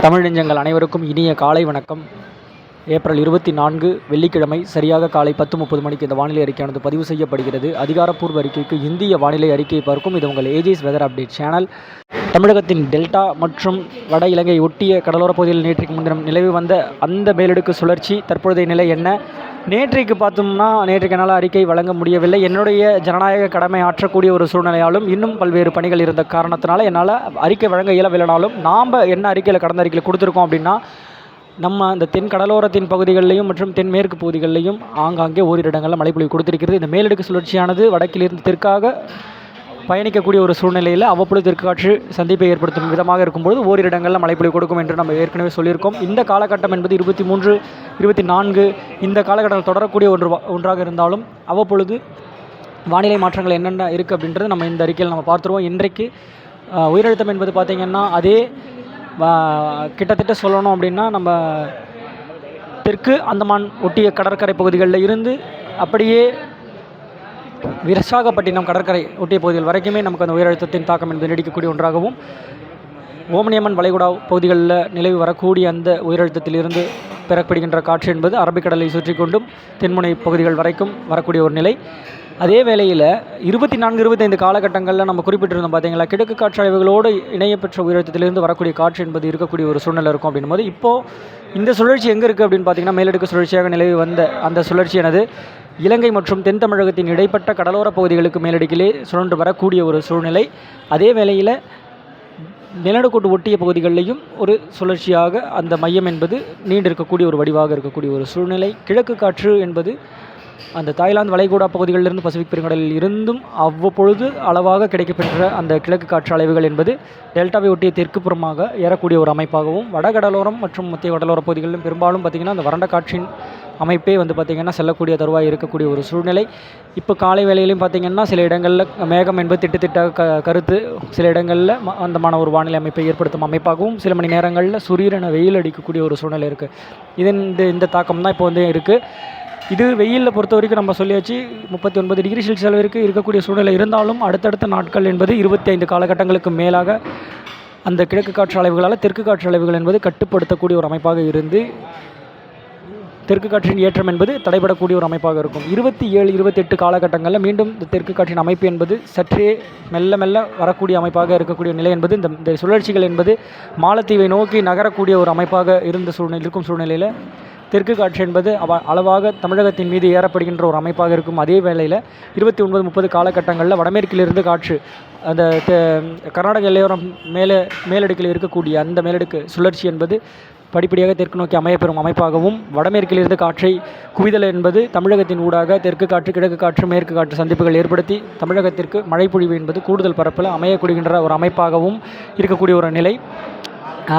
தமிழ் நெஞ்சங்கள் அனைவருக்கும் இனிய காலை வணக்கம். ஏப்ரல் 24 வெள்ளிக்கிழமை சரியாக காலை 10:30 மணிக்கு இந்த வானிலை அறிக்கையானது பதிவு செய்யப்படுகிறது. அதிகாரப்பூர்வ அறிக்கைக்கு இந்திய வானிலை அறிக்கையை பார்க்கும் இது உங்கள் ஏஜிஸ் வெதர் அப்டேட் சேனல். தமிழகத்தின் டெல்டா மற்றும் வட இலங்கை ஒட்டிய கடலோரப் பகுதியில் நேற்றைக்கு முன்தினம் நிலவி வந்த அந்த மேலடுக்கு சுழற்சி தற்பொழுதைய நிலை என்ன? நேற்றைக்கு பார்த்தோம்னா நேற்றைக்கு என்னால் அறிக்கை வழங்க முடியவில்லை. என்னுடைய ஜனநாயக கடமை ஆற்றக்கூடிய ஒரு சூழ்நிலையாலும் இன்னும் பல்வேறு பணிகள் இருந்த காரணத்தினால என்னால் அறிக்கை வழங்க இயலவில்லைனாலும் நாம் என்ன அறிக்கையில் கடந்த அறிக்கையில் கொடுத்துருக்கோம் அப்படின்னா, நம்ம இந்த தென் கடலோரத்தின் பகுதிகளிலையும் மற்றும் தென்மேற்கு பகுதிகளிலையும் ஆங்காங்கே ஓரிரு இடங்களில் மழைப்பொழிவு கொடுத்திருக்கிறது. இந்த மேலடுக்கு சுழற்சியானது வடக்கிலிருந்து தெற்காக பயணிக்கக்கூடிய ஒரு சூழ்நிலையில் அவ்வப்பொழுது தெற்கு காற்று சந்திப்பை ஏற்படுத்தும் விதமாக இருக்கும்போது ஓரிரு இடங்களில் மழைப்பொழிவு கொடுக்கும் என்று நம்ம ஏற்கனவே சொல்லியிருக்கோம். இந்த காலகட்டம் என்பது 23, 24 இந்த காலகட்டத்தில் தொடரக்கூடிய ஒன்றாக இருந்தாலும் அவ்வப்பொழுது வானிலை மாற்றங்கள் என்னென்ன இருக்குது அப்படின்றது நம்ம இந்த அறிக்கையில் நம்ம பார்த்துருவோம். இன்றைக்கு உயரழுத்தம் என்பது பார்த்திங்கன்னா அதே கிட்டத்தட்ட சொல்லணும் அப்படின்னா நம்ம தெற்கு அந்தமான் ஒட்டிய கடற்கரை பகுதிகளில் இருந்து அப்படியே விசாகப்பட்டினம் கடற்கரை ஒட்டிய பகுதிகள் வரைக்குமே நமக்கு அந்த உயரழுத்தத்தின் தாக்கம் என்பது நீடிக்கக்கூடிய ஒன்றாகவும், ஓமனியம்மன் வளைகுடா பகுதிகளில் நிலவி வரக்கூடிய அந்த உயரழுத்தத்திலிருந்து பெறப்படுகின்ற காற்று என்பது அரபிக்கடலை சுற்றி கொண்டும் தென்முனை பகுதிகள் வரைக்கும் வரக்கூடிய ஒரு நிலை. அதே வேளையில் 24, 25 காலகட்டங்களில் நம்ம குறிப்பிட்டிருந்தோம் பார்த்தீங்களா, கிழக்கு காற்று அலைவுகளோடு இணையப்பெற்ற உயரழுத்தத்திலிருந்து வரக்கூடிய காற்று என்பது இருக்கக்கூடிய ஒரு சூழ்நிலை இருக்கும். அப்படின்னும் போது இப்போது இந்த சுழற்சி எங்கே இருக்குது அப்படின்னு பார்த்தீங்கன்னா, மேலடுக்கு சுழற்சியாக நிலவி வந்த அந்த சுழற்சியானது இலங்கை மற்றும் தென் தமிழகத்தின் இடைப்பட்ட கடலோர பகுதிகளுக்கு மேலடுக்கிலே சுழன்று வரக்கூடிய ஒரு சூழ்நிலை. அதே வேளையில் நிலநடுக்கோட்டு ஒட்டிய பகுதிகளிலையும் ஒரு சுழற்சியாக அந்த மையம் என்பது நீண்டிருக்கக்கூடிய ஒரு வடிவாக இருக்கக்கூடிய ஒரு சூழ்நிலை. கிழக்கு காற்று என்பது அந்த தாய்லாந்து வளைகுடா பகுதிகளிலிருந்து பசிபிக் பெருங்கடலில் இருந்தும் அவ்வப்பொழுது அளவாக கிடைக்கப்பெற்ற அந்த கிழக்கு காற்று அலைவுகள் என்பது டெல்டாவை ஒட்டிய தெற்கு புறமாக ஏறக்கூடிய ஒரு அமைப்பாகவும், வடகடலோரம் மற்றும் மத்திய கடலோர பகுதிகளிலும் பெரும்பாலும் பார்த்திங்கன்னா அந்த வறண்ட காற்றின் அமைப்பே வந்து பார்த்திங்கன்னா செல்லக்கூடிய தருவாய் இருக்கக்கூடிய ஒரு சூழ்நிலை. இப்போ காலை வேளையிலையும் பார்த்திங்கன்னா சில இடங்களில் மேகம் என்பது திட்டத்திட்டாக கருத்து சில இடங்களில் அந்தமான ஒரு வானிலை அமைப்பை ஏற்படுத்தும் அமைப்பாகவும், சில மணி நேரங்களில் சுரீரென வெயில் அடிக்கக்கூடிய ஒரு சூழ்நிலை இருக்குது. இந்த தாக்கம் தான் இப்போ வந்து இருக்குது. இது வெயிலில் பொறுத்த வரைக்கும் நம்ம சொல்லியாச்சு 39 டிகிரி செல்சியஸ் அளவிற்கு இருக்கக்கூடிய சூழ்நிலை இருந்தாலும் அடுத்தடுத்த நாட்கள் என்பது 25 காலகட்டங்களுக்கு மேலாக அந்த கிழக்கு காற்று அலைவுகளால் தெற்கு காற்று அலைவுகள் என்பது கட்டுப்படுத்தக்கூடிய ஒரு அமைப்பாக இருந்து தெற்கு காற்றின் ஏற்றம் என்பது தடைபடக்கூடிய ஒரு அமைப்பாக இருக்கும். 27, 28 காலகட்டங்களில் மீண்டும் இந்த தெற்கு காற்றின் அமைப்பு என்பது சற்றே மெல்ல மெல்ல வரக்கூடிய அமைப்பாக இருக்கக்கூடிய நிலை என்பது இந்த சுழற்சிகள் என்பது மாலத்தீவை நோக்கி நகரக்கூடிய ஒரு அமைப்பாக இருக்கும் சூழ்நிலையில் தெற்கு காற்று என்பது அளவாக தமிழகத்தின் மீது ஏறப்படுகின்ற ஒரு அமைப்பாக இருக்கும். அதே வேளையில் 29, 30 காலகட்டங்களில் வடமேற்கிலிருந்து காற்று அந்த கர்நாடக எல்லையோரம் மேலடுக்கில் இருக்கக்கூடிய அந்த மேலடுக்கு சுழற்சி என்பது படிப்படியாக தெற்கு நோக்கி அமையப்பெறும் அமைப்பாகவும், வடமேற்கிலிருந்து காற்றை குவிதல் என்பது தமிழகத்தின் ஊடாக தெற்கு காற்று, கிழக்கு காற்று, மேற்கு காற்று சந்திப்புகள் ஏற்படுத்தி தமிழகத்திற்கு மழைப்பொழிவு என்பது கூடுதல் பரப்பில் அமையக்கூடிகின்ற ஒரு அமைப்பாகவும் இருக்கக்கூடிய ஒரு நிலை.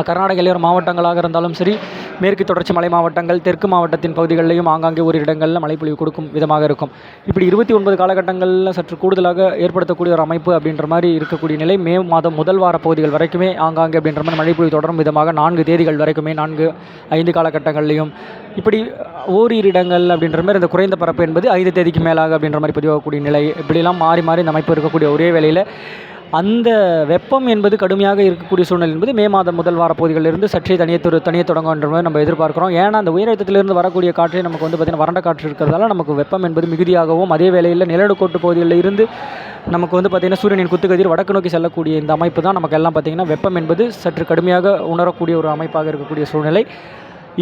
கர்நாடக எல்லையோர மாவட்டங்களாக இருந்தாலும் சரி, மேற்கு தொடர்ச்சி மலை மாவட்டங்கள், தெற்கு மாவட்டத்தின் பகுதிகளிலையும் ஆங்காங்கே ஒரு இடங்களில் மழைப்பொழிவு கொடுக்கும் விதமாக இருக்கும். இப்படி 29 காலகட்டங்களில் சற்று கூடுதலாக ஏற்படுத்தக்கூடிய ஒரு அமைப்பு அப்படின்ற மாதிரி இருக்கக்கூடிய நிலை. மே மாதம் முதல் வார பகுதிகள் வரைக்குமே ஆங்காங்கே அப்படின்ற மாதிரி மழைப்பொழிவு தொடரும் விதமாக 4 தேதிகள் வரைக்குமே 4, 5 காலகட்டங்கள்லையும் இப்படி ஓரிரு இடங்கள் அப்படின்ற மாதிரி இந்த குறைந்த பரப்பு என்பது 5 தேதிக்கு மேலாக அப்படின்ற மாதிரி பதிவாகக்கூடிய நிலை. இப்படிலாம் மாறி மாறி இந்த அமைப்பு இருக்கக்கூடிய ஒரே வேளையில் அந்த வெப்பம் என்பது கடுமையாக இருக்கக்கூடிய சூழ்நிலை என்பது மே மாதம் முதல் வார பகுதிகளிலிருந்து சற்றே தனியே தொடங்குன்ற மாதிரி நம்ம எதிர்பார்க்குறோம். ஏன்னா அந்த உயரழுத்தத்திலிருந்து வரக்கூடிய காற்றை நமக்கு வந்து பார்த்திங்கன்னா வறண்ட காற்று இருக்கிறதால நமக்கு வெப்பம் என்பது மிகுதியாகவும், அதே வேளையில் நிலநடுக்கோட்டு பகுதிகளில் இருந்து நமக்கு வந்து பார்த்திங்கன்னா சூரியனின் குத்துக்கதிர் வடக்கு நோக்கி செல்லக்கூடிய இந்த அமைப்பு தான் நமக்கு எல்லாம் பார்த்திங்கன்னா வெப்பம் என்பது சற்று கடுமையாக உணரக்கூடிய ஒரு அமைப்பாக இருக்கக்கூடிய சூழ்நிலை.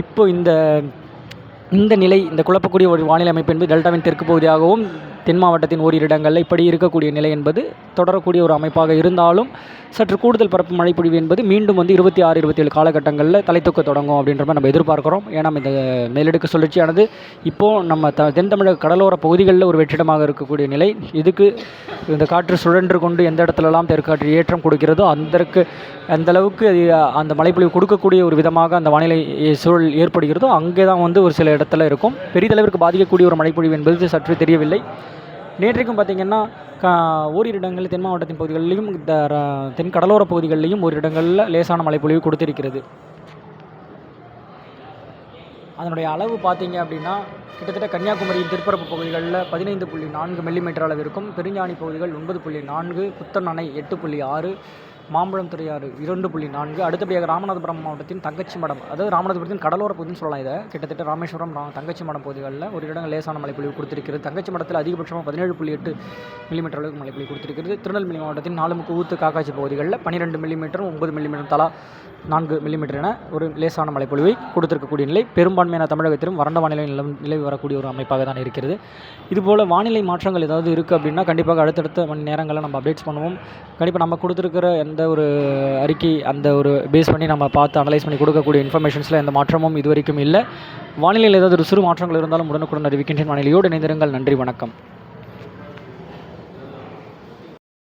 இப்போ இந்த நிலை, இந்த குழப்பக்கூடிய ஒரு வானிலை அமைப்பு என்பது டெல்டாவின் தெற்கு பகுதியாகவும் தென் மாவட்டத்தின் ஓரிரு இடங்களில் இப்படி இருக்கக்கூடிய நிலை என்பது தொடரக்கூடிய ஒரு அமைப்பாக இருந்தாலும் சற்று கூடுதல் பரப்பு மழைப்பொழிவு என்பது மீண்டும் வந்து 26, 27 காலகட்டங்களில் தலைத்தூக்க தொடங்கும் அப்படின்ற மாதிரி நம்ம எதிர்பார்க்குறோம். ஏன்னா இந்த மேலடுக்கு சுழற்சியானது இப்போது நம்ம தென் தமிழக கடலோர பகுதிகளில் ஒரு வெற்றிடமாக இருக்கக்கூடிய நிலை. இதுக்கு இந்த காற்று சுழன்று கொண்டு எந்த இடத்துலலாம் தெற்காற்று ஏற்றம் கொடுக்கிறதோ அந்தளவுக்கு அந்த மழைப்பொழிவு கொடுக்கக்கூடிய ஒரு விதமாக அந்த வானிலை சூழல் ஏற்படுகிறதோ அங்கே தான் வந்து ஒரு சில இடத்துல இருக்கும். பெரிதளவிற்கு பாதிக்கக்கூடிய ஒரு மழைப்பொழிவு என்பது சற்று தெரியவில்லை. நேற்றைக்கும் பார்த்திங்கன்னா ஓரிரு இடங்களில் தென் மாவட்டத்தின் பகுதிகளிலும் தென் கடலோர பகுதிகளிலையும் ஒரு இடங்களில் லேசான மழைப்பொழிவு கொடுத்திருக்கிறது. அதனுடைய அளவு பார்த்திங்க அப்படின்னா கிட்டத்தட்ட கன்னியாகுமரியின் தெற்பரப்பு பகுதிகளில் 15.4 மில்லிமீட்டர் அளவு இருக்கும். பெருஞ்சாணி பகுதிகள் 9.4, புத்தன் அணை 8.6, மாம்பழம் துறையாறு 2.4. அடுத்தபடியாக ராமநாதபுரம் மாவட்டத்தின் தங்கச்சி மடம், அதாவது ராமநாதபுரத்தின் கடலோர பகுதின்னு சொல்லலாம். இதை கிட்டத்தட்ட ராமேஸ்வரம் தங்கச்சி மடம் பகுதிகளில் ஒரு இடங்கள் லேசான மழைப்பொழிவு கொடுத்திருக்கிறது. தங்கச்சி மடத்தில் அதிகபட்சமாக 17.8 மில்லிமீட்டர் அளவுக்கு மழைப்பொழிவு கொடுத்திருக்கிறது. திருநெல்வேலி மாவட்டத்தின் நாலுமுக்கு ஊத்து காக்காட்சி பகுதிகளில் 12 மில்லிமீட்டரும் 9 மில்லிமீட்டர் தலா 4 மில்லிமீட்டர் என ஒரு லேசான மழைப்பொழிவை கொடுத்திருக்கக்கூடிய நிலை பெரும்பான்மையான தமிழகத்திலும் வறண்ட வானிலை நிலவி வரக்கூடிய ஒரு அமைப்பாக தான் இருக்கிறது. இதுபோல் வானிலை மாற்றங்கள் ஏதாவது இருக்குது அப்படின்னா கண்டிப்பாக அடுத்தடுத்த மணி நேரங்களில் நம்ம அப்டேட்ஸ் பண்ணுவோம். கண்டிப்பாக நம்ம கொடுத்துருக்கிற எந்த ஒரு அறிக்கை அந்த ஒரு பேஸ் பண்ணி நம்ம பார்த்து அனலைஸ் பண்ணி கொடுக்கக்கூடிய இன்ஃபர்மேஷன்ஸில் எந்த மாற்றமும் இது வரைக்கும் இல்லை. வானிலையில் ஏதாவது ஒரு சிறு மாற்றங்கள் இருந்தாலும் உடனுக்குடன் அறிவிக்கின்றேன். வானிலையோடு இணைந்திருங்கள். நன்றி, வணக்கம்.